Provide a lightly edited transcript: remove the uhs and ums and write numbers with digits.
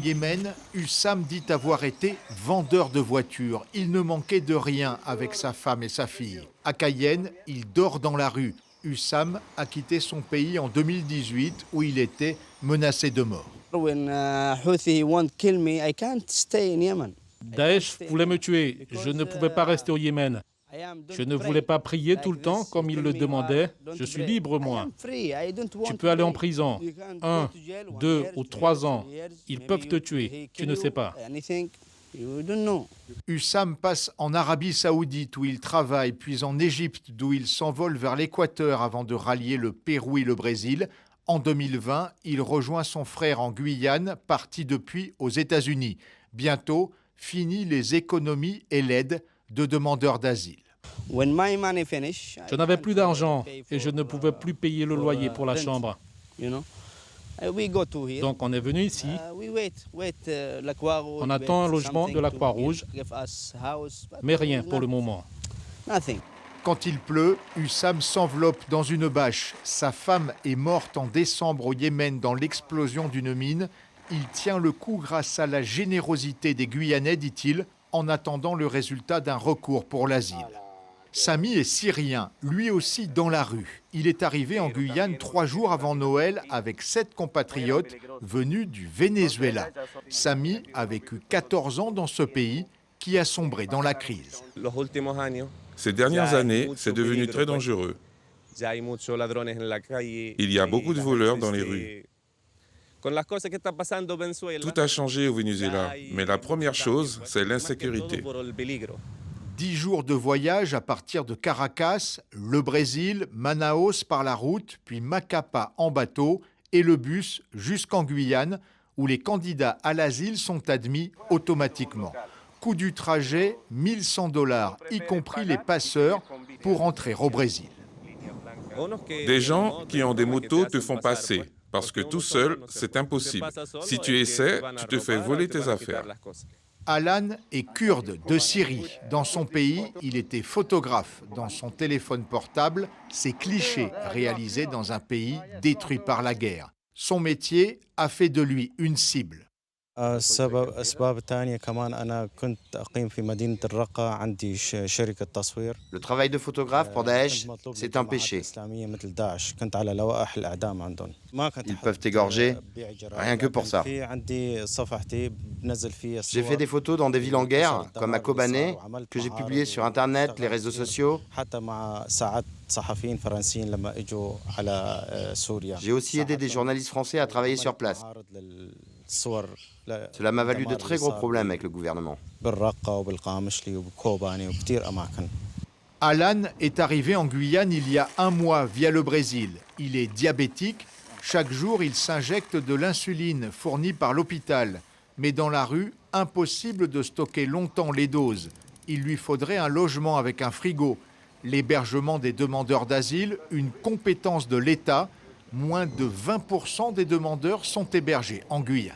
Yémen, Hussam dit avoir été vendeur de voitures. Il ne manquait de rien avec sa femme et sa fille. À Cayenne, il dort dans la rue. Hussam a quitté son pays en 2018 où il était menacé de mort. Daesh voulait me tuer. Je ne pouvais pas rester au Yémen. Je ne voulais pas prier tout le temps comme il le demandait. Je suis libre, moi. Tu peux aller en prison. 1, 2 ou 3 ans. Ils peuvent te tuer. Tu ne sais pas. Hussam passe en Arabie Saoudite où il travaille, puis en Égypte d'où il s'envole vers l'Équateur avant de rallier le Pérou et le Brésil. En 2020, il rejoint son frère en Guyane, parti depuis aux États-Unis. Bientôt, fini les économies et l'aide de demandeurs d'asile. Je n'avais plus d'argent et je ne pouvais plus payer le loyer pour la chambre. Donc on est venu ici. On attend un logement de la Croix-Rouge, mais rien pour le moment. Quand il pleut, Hussam s'enveloppe dans une bâche. Sa femme est morte en décembre au Yémen dans l'explosion d'une mine. Il tient le coup grâce à la générosité des Guyanais, dit-il, en attendant le résultat d'un recours pour l'asile. Sami est syrien, lui aussi dans la rue. Il est arrivé en Guyane 3 jours avant Noël avec 7 compatriotes venus du Venezuela. Sami a vécu 14 ans dans ce pays qui a sombré dans la crise. Ces dernières années, c'est devenu très dangereux. Il y a beaucoup de voleurs dans les rues. Tout a changé au Venezuela, mais la première chose, c'est l'insécurité. 10 jours de voyage à partir de Caracas, le Brésil, Manaus par la route, puis Macapá en bateau et le bus jusqu'en Guyane où les candidats à l'asile sont admis automatiquement. Coût du trajet, $1100, y compris les passeurs, pour entrer au Brésil. Des gens qui ont des motos te font passer, parce que tout seul, c'est impossible. Si tu essaies, tu te fais voler tes affaires. Alan est kurde de Syrie. Dans son pays, il était photographe. Dans son téléphone portable, c'est clichés réalisés dans un pays détruit par la guerre. Son métier a fait de lui une cible. Le travail de photographe pour Daesh, c'est un péché. Ils peuvent t'égorger, rien que pour ça. J'ai fait des photos dans des villes en guerre, comme à Kobané, que j'ai publiées sur Internet, les réseaux sociaux. J'ai aussi aidé des journalistes français à travailler sur place. Cela m'a valu de très gros problèmes avec le gouvernement. Alan est arrivé en Guyane il y a 1 mois via le Brésil. Il est diabétique. Chaque jour, il s'injecte de l'insuline fournie par l'hôpital. Mais dans la rue, impossible de stocker longtemps les doses. Il lui faudrait un logement avec un frigo, l'hébergement des demandeurs d'asile, une compétence de l'État. Moins de 20% des demandeurs sont hébergés en Guyane.